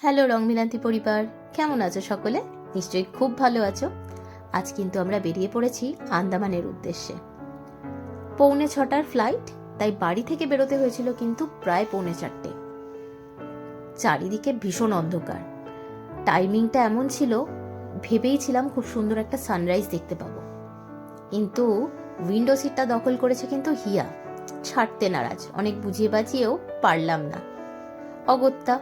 Hello রংমিলান্তি পরিবার, কেমন আছো সকলে? নিশ্চয়ই খুব ভালো আছো। আজ কিন্তু আমরা বেরিয়ে পড়েছি আন্দামানের উদ্দেশ্যে। 6:45 ফ্লাইট, তাই বাড়ি থেকে বেরোতে হয়েছিল কিন্তু প্রায় 4:45। চারিদিকে ভীষণ অন্ধকার। টাইমিংটা এমন ছিল, ভেবেইছিলাম খুব সুন্দর একটা সানরাইজ দেখতে পাবো, কিন্তু উইন্ডো সিটটা দখল করেছে কিন্তু হিয়া। ছাড়তে নারাজ, অনেক বুঝিয়ে বাজিয়েও পারলাম না। অগত্যা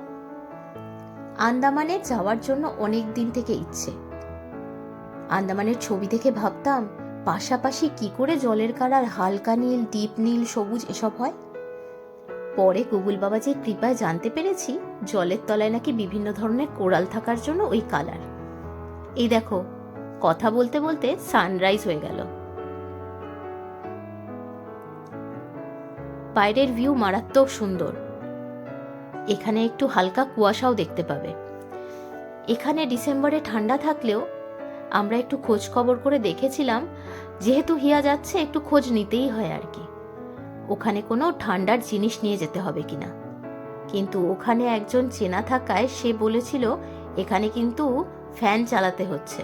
আন্দামানে যাওয়ার জন্য অনেক দিন থেকে ইচ্ছে। আন্দামানের ছবি দেখে ভাবতাম পাশাপাশি কি করে জলের কালার হালকা নীল, ডিপ নীল, সবুজ এসব হয়। পরে গুগল বাবাজির কৃপায় জানতে পেরেছি জলের তলায় নাকি বিভিন্ন ধরনের কোরাল থাকার জন্য ওই কালার। এই দেখো, কথা বলতে বলতে সানরাইজ হয়ে গেল। বাইরের ভিউ মারাত্মক সুন্দর। এখানে একটু হালকা কুয়াশাও দেখতে পাবে। এখানে ডিসেম্বরে ঠান্ডা থাকলেও আমরা একটু খোঁজ খবর করে দেখেছিলাম, যেহেতু হিয়া যাচ্ছে একটু খোঁজ নিতেই হয় আর কি, ওখানে কোনো ঠান্ডার জিনিস নিয়ে যেতে হবে কিনা। কিন্তু ওখানে একজন চেনা থাকায় সে বলেছিল এখানে কিন্তু ফ্যান চালাতে হচ্ছে,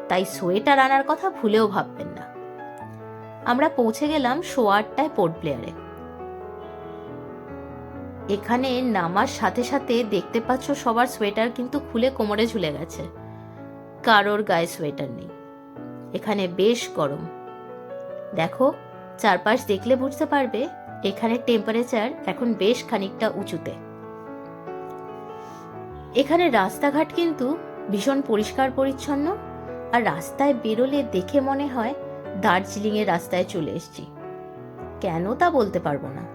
তাই সোয়েটার আনার কথা ভুলেও ভাববেন না। আমরা পৌঁছে গেলাম 8:15 পোর্ট ব্লেয়ারে। এখানে নামার সাথে সাথে দেখতে পাচ্ছ সবার সোয়েটার কিন্তু খুলে কোমরে ঝুলে গেছে, কারোর গায়ে সোয়েটার নেই। এখানে বেশ গরম। দেখো, চারপাশ দেখলে বুঝতে পারবে এখানে টেম্পারেচার এখন বেশ খানিকটা উঁচুতে। এখানে রাস্তাঘাট কিন্তু ভীষণ পরিষ্কার পরিচ্ছন্ন, আর রাস্তায় বেরোলে দেখে মনে হয় দার্জিলিং এর রাস্তায় চলে এসেছি। কেন তা বলতে পারবো না।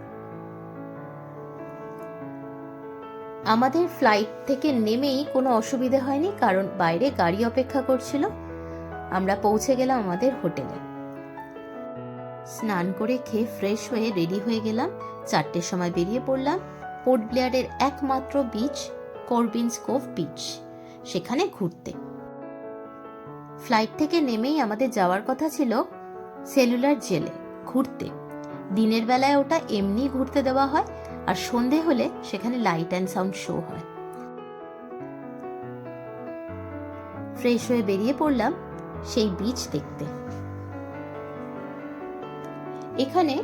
আমাদের ফ্লাইট থেকে নেমেই কোনো অসুবিধা হয়নি, কারণ বাইরে গাড়ি অপেক্ষা করছিল। আমরা পৌঁছে গেলাম আমাদের হোটেলে। স্নান করে খেয়ে ফ্রেশ হয়ে রেডি হয়ে গেলাম। 4টের সময় বেরিয়ে পড়লাম পোর্ট ব্লেয়ারের একমাত্র বিচ, করবিনস কোভ বিচ, সেখানে ঘুরতে। ফ্লাইট থেকে নেমেই আমাদের যাওয়ার কথা ছিল সেলুলার জেলে ঘুরতে। দিনের বেলায় ওটা এমনি ঘুরতে দেওয়া হয়, আর সন্ধে হলে সেখানে লাইট অ্যান্ড সাউন্ড শো হয়। ফ্রেশ হয়ে বেরিয়ে পড়লাম সেই বিচ দেখতে। এখানে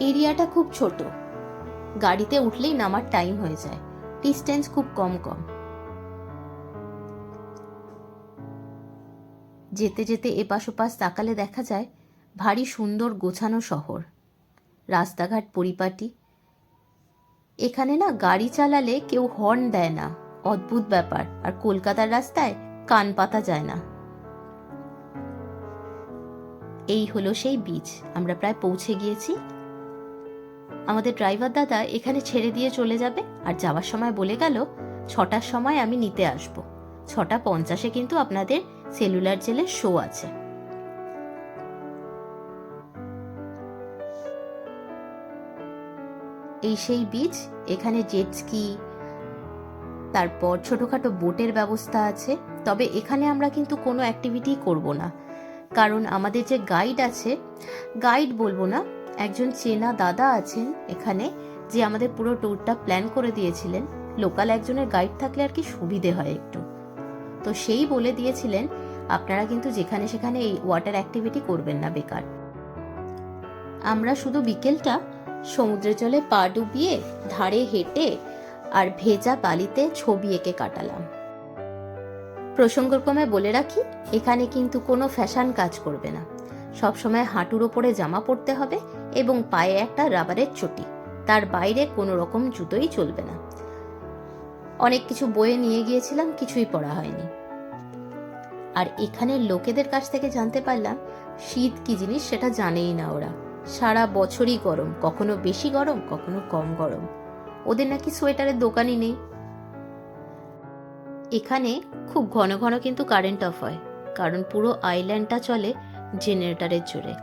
এরিয়াটা খুব ছোট, গাড়িতে উঠলেই নামার টাইম হয়ে যায়, ডিস্টেন্স খুব কম। যেতে যেতে এপাশ ওপাশ তাকালে দেখা যায় ভারী সুন্দর গোছানো শহর, রাস্তাঘাট পরিপাটি। এখানে না গাড়ি চালালে কেউ হর্ন দেয় না, অদ্ভুত ব্যাপার। আর কলকাতার রাস্তায় কান পাতা যায় না। এই হলো সেই বিচ। আমরা প্রায় পৌঁছে গিয়েছি। আমাদের ড্রাইভার দাদা এখানে ছেড়ে দিয়ে চলে যাবে, আর যাওয়ার সময় বলে গেল 6টার সময় আমি নিতে আসব। 6:50 কিন্তু আপনাদের সেলুলার জেলের শো আছে। এই সেই বিচ। এখানে জেট স্কি, তারপর ছোটখাটো বোটের ব্যবস্থা আছে। তবে এখানে আমরা কিন্তু কোনো অ্যাক্টিভিটি করব না, কারণ আমাদের যে গাইড আছে, গাইড বলবো না, একজন চেনা দাদা আছেন এখানে, যে আমাদের পুরো ট্যুরটা প্ল্যান করে দিয়েছিলেন। লোকাল একজনের গাইড থাকলে আর কি সুবিধে হয় একটু। তো সেই বলে দিয়েছিলেন আপনারা কিন্তু যেখানে সেখানে এই ওয়াটার অ্যাক্টিভিটি করবেন না, বেকার। আমরা শুধু বিকেলটা সমুদ্রের জলে পা ডুবিয়ে, ধারে হেঁটে আর ভেজা বালিতে ছবি এঁকে কাটালাম। প্রসঙ্গক্রমে বলে রাখি, এখানে কিন্তু কোনো ফ্যাশন কাজ করবে না। সবসময় হাঁটুর ওপরে জামা পরতে হবে এবং পায়ে একটা রাবারের চটি, তার বাইরে কোনো রকম জুতোই চলবে না। অনেক কিছু বয়ে নিয়ে গিয়েছিলাম, কিছুই পরা হয়নি। আর এখানের লোকেদের কাছ থেকে জানতে পারলাম শীত কি জিনিস সেটা জানেই না ওরা। সারা বছরই গরম, কখনো বেশি গরম কখনো কম গরম। ওদের নাকি সোয়েটারের দোকানই নেই। এখানে খুব ঘন ঘন কিন্তু কারেন্ট অফ হয়, কারণ পুরো আইল্যান্ডটা চলে জেনারেটরের জোরে,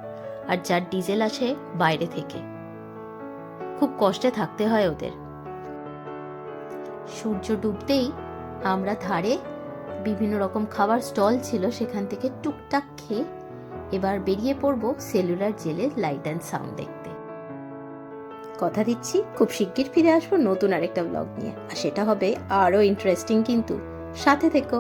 আর যার ডিজেল আসে বাইরে থেকে। খুব কষ্টে থাকতে হয় ওদের। সূর্য ডুবতেই আমরা ধারে বিভিন্ন রকম খাবার স্টল ছিল, সেখান থেকে টুকটাক খেয়ে এবার বেরিয়ে পড়ব সেলুলার জেলের লাইট অ্যান্ড সাউন্ড দেখতে। কথা দিচ্ছি খুব শিগগির ফিরে আসবো নতুন আরেকটা ব্লগ নিয়ে, আর সেটা হবে আরও ইন্টারেস্টিং, কিন্তু সাথে থেকো।